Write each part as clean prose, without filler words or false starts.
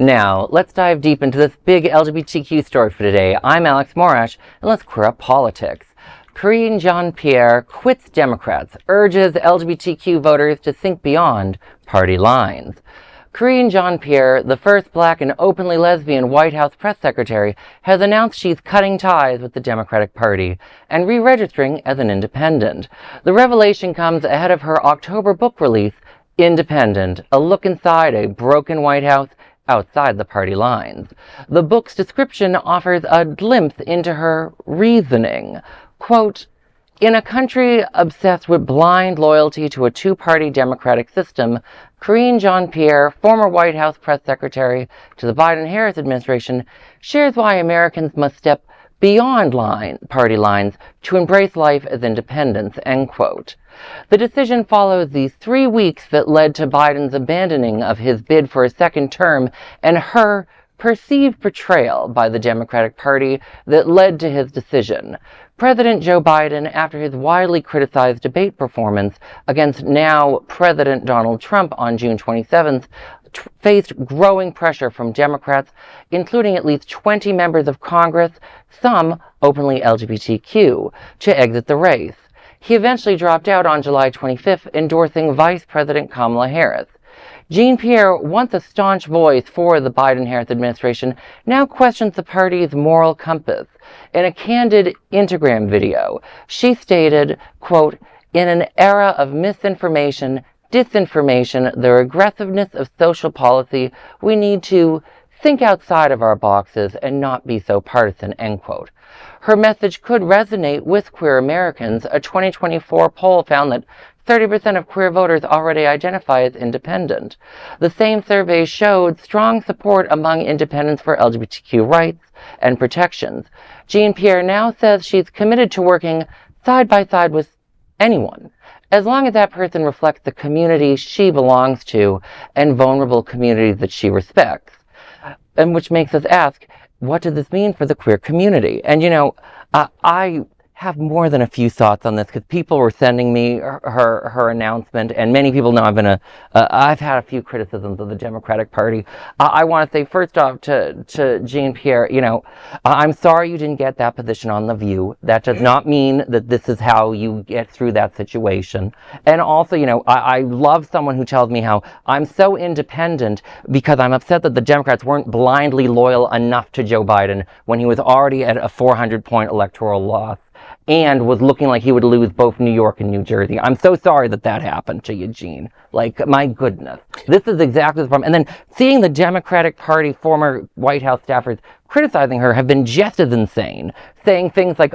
Now, let's dive deep into this big LGBTQ story for today. I'm Alex Morash, and let's queer up politics. Karine Jean-Pierre quits Democrats, urges LGBTQ voters to think beyond party lines. Karine Jean-Pierre, the first black and openly lesbian White House press secretary, has announced she's cutting ties with the Democratic Party and re-registering as an independent. The revelation comes ahead of her October book release, Independent, a look inside a broken White House outside the party lines. The book's description offers a glimpse into her reasoning. Quote, "In a country obsessed with blind loyalty to a two-party democratic system, Karine Jean-Pierre, former White House press secretary to the Biden-Harris administration, shares why Americans must step beyond party lines to embrace life as independents," end quote. The decision follows the 3 weeks that led to Biden's abandoning of his bid for a second term and her perceived betrayal by the Democratic Party that led to his decision. President Joe Biden, after his widely criticized debate performance against now President Donald Trump on June 27th, faced growing pressure from Democrats, including at least 20 members of Congress, some openly LGBTQ, to exit the race. He eventually dropped out on July 25th, endorsing Vice President Kamala Harris. Jean-Pierre, once a staunch voice for the Biden-Harris administration, now questions the party's moral compass. In a candid Instagram video, she stated, quote, "In an era of misinformation, disinformation, the aggressiveness of social policy, we need to think outside of our boxes and not be so partisan," end quote. Her message could resonate with queer Americans. A 2024 poll found that 30% of queer voters already identify as independent. The same survey showed strong support among independents for LGBTQ rights and protections. Jean-Pierre now says she's committed to working side by side with anyone, as long as that person reflects the community she belongs to and vulnerable communities that she respects. And which makes us ask, what does this mean for the queer community? And I have more than a few thoughts on this because people were sending me her announcement, and many people know I've had a few criticisms of the Democratic Party. I want to say first off to Jean-Pierre, I'm sorry you didn't get that position on The View. That does not mean that this is how you get through that situation. And also, I love someone who tells me how I'm so independent because I'm upset that the Democrats weren't blindly loyal enough to Joe Biden when he was already at a 400-point electoral loss and was looking like he would lose both New York and New Jersey. I'm so sorry that happened to you, Gene. Like, my goodness. This is exactly the problem. And then seeing the Democratic Party former White House staffers criticizing her have been just as insane, saying things like,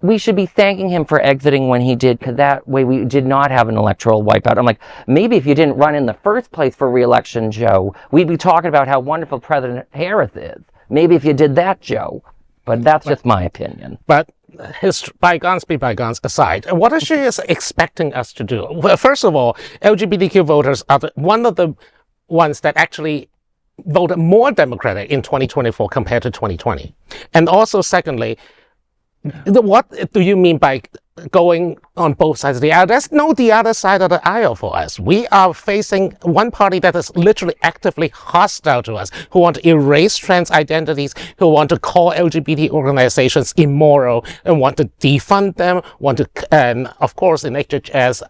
we should be thanking him for exiting when he did, because that way we did not have an electoral wipeout. I'm like, maybe if you didn't run in the first place for re-election, Joe, we'd be talking about how wonderful President Harris is. Maybe if you did that, Joe. But that's just my opinion. But his bygones be bygones aside, what is she expecting us to do? Well, first of all, LGBTQ voters are one of the ones that actually voted more Democratic in 2024 compared to 2020. And also, secondly, what do you mean by going on both sides of the aisle? There's no the other side of the aisle for us. We are facing one party that is literally actively hostile to us, who want to erase trans identities, who want to call LGBT organizations immoral, and want to defund them, and of course in HHS,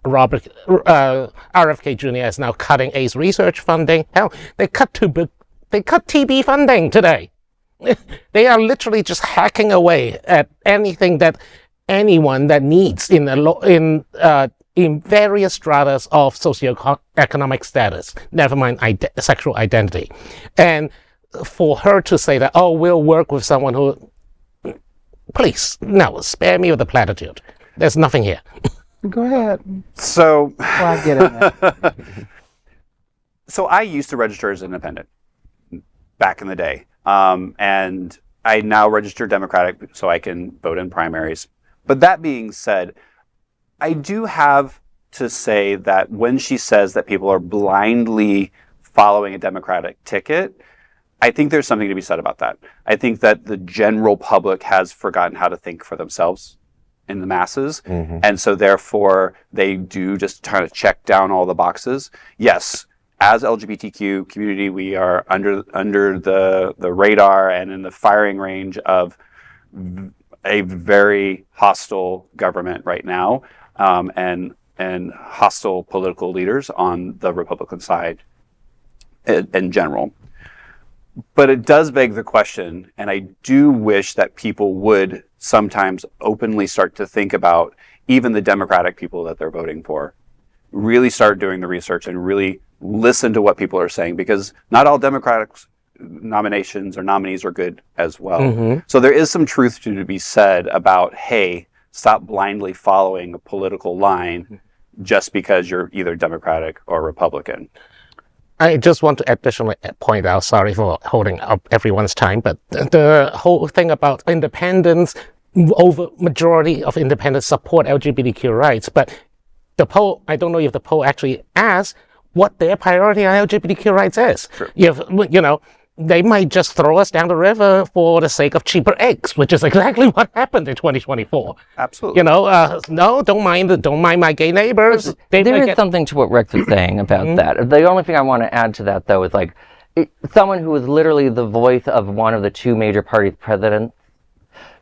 RFK Jr. is now cutting AIDS research funding. Hell, they cut TB funding today. They are literally just hacking away at anything that anyone that needs in various stratas of socioeconomic status, never mind sexual identity. And for her to say that, we'll work with someone who, please, no, spare me with the platitude. There's nothing here. Go ahead. So, I get it. So I used to register as independent back in the day. And I now register Democratic so I can vote in primaries. But that being said, I do have to say that when she says that people are blindly following a Democratic ticket, I think there's something to be said about that. I think that the general public has forgotten how to think for themselves in the masses. Mm-hmm. And so therefore they do just try to check down all the boxes. Yes, as LGBTQ community, we are under the radar and in the firing range of a very hostile government right now, and hostile political leaders on the Republican side in general. But it does beg the question, and I do wish that people would sometimes openly start to think about even the Democratic people that they're voting for. Really start doing the research and really listen to what people are saying, because not all Democratic nominations or nominees are good as well. So there is some truth to be said about, hey, stop blindly following a political line just because you're either Democratic or Republican. I just want to additionally point out, sorry for holding up everyone's time, but the whole thing about independents, over majority of independents support LGBTQ rights, but the poll, I don't know if the poll actually asks what their priority on LGBTQ rights is. Sure. You know, they might just throw us down the river for the sake of cheaper eggs, which is exactly what happened in 2024. Absolutely. You know, no, don't mind my gay neighbors. There is something to what Rex was saying about that. The only thing I want to add to that, though, is like someone who was literally the voice of one of the two major parties' presidents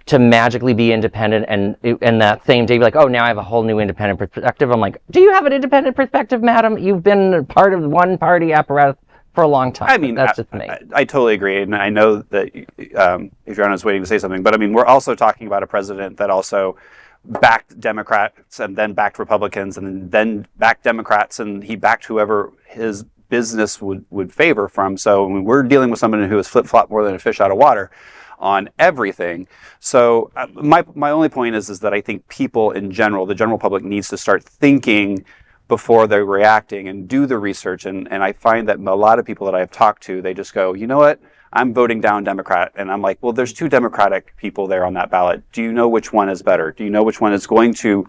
to magically be independent and that same day be like, oh, now I have a whole new independent perspective. I'm like, do you have an independent perspective, madam? You've been part of one party apparatus for a long time. I mean, that's just me. I totally agree, and I know that if Your Honor is waiting to say something, but I mean, we're also talking about a president that also backed Democrats and then backed Republicans and then backed Democrats, and he backed whoever his business would favor from. So I mean, we're dealing with someone who is flip-flop more than a fish out of water on everything. So my only point is that I think people in general, the general public, needs to start thinking before they're reacting and do the research. And I find that a lot of people that I've talked to, they just go, you know what, I'm voting down Democrat. And I'm like, well, there's two Democratic people there on that ballot. Do you know which one is better? Do you know which one is going to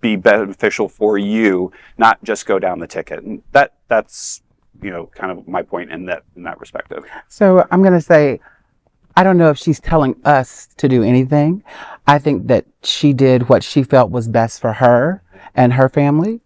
be beneficial for you, not just go down the ticket? And that's, you know, kind of my point in that perspective. So I'm going to say, I don't know if she's telling us to do anything. I think that she did what she felt was best for her and her family.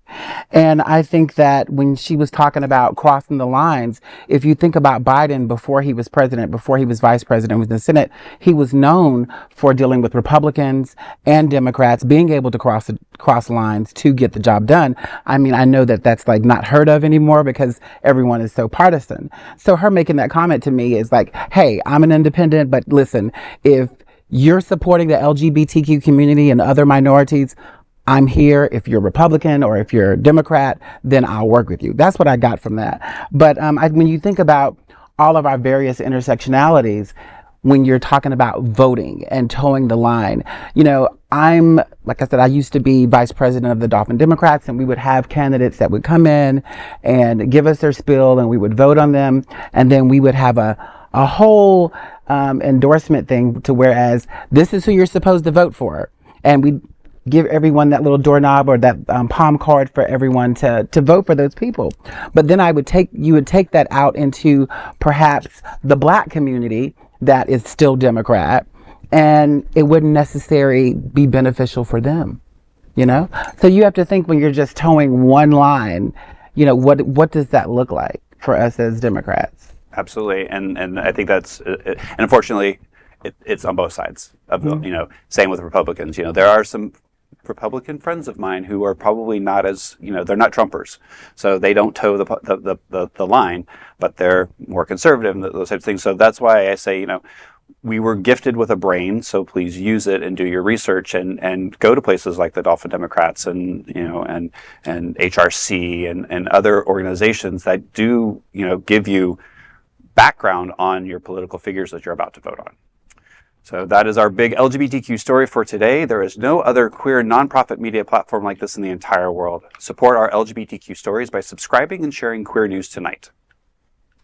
And I think that when she was talking about crossing the lines, if you think about Biden before he was president, before he was vice president, was in the Senate, he was known for dealing with Republicans and Democrats, being able to cross lines to get the job done. I mean, I know that that's like not heard of anymore because everyone is so partisan. So her making that comment to me is like, hey, I'm an independent, but listen, if you're supporting the LGBTQ community and other minorities, I'm here. If you're Republican or if you're Democrat, then I'll work with you. That's what I got from that. But when you think about all of our various intersectionalities, when you're talking about voting and towing the line, you know, like I said, I used to be vice president of the Dolphin Democrats, and we would have candidates that would come in and give us their spiel, and we would vote on them, and then we would have a whole endorsement thing to whereas this is who you're supposed to vote for, and we give everyone that little doorknob or that palm card for everyone to vote for those people. But then you would take that out into perhaps the Black community that is still Democrat, and it wouldn't necessarily be beneficial for them, you know? So you have to think when you're just towing one line, you know, what does that look like for us as Democrats? Absolutely, and I think that's, and unfortunately, it's on both sides of the, you know, same with Republicans. You know, there are some Republican friends of mine who are probably not as, you know, they're not Trumpers, so they don't toe the line, but they're more conservative and those types of things. So that's why I say, you know, we were gifted with a brain, so please use it and do your research and go to places like the Dolphin Democrats and, you know, and HRC and other organizations that do, you know, give you background on your political figures that you're about to vote on. So that is our big LGBTQ story for today. There is no other queer nonprofit media platform like this in the entire world. Support our LGBTQ stories by subscribing and sharing Queer News Tonight.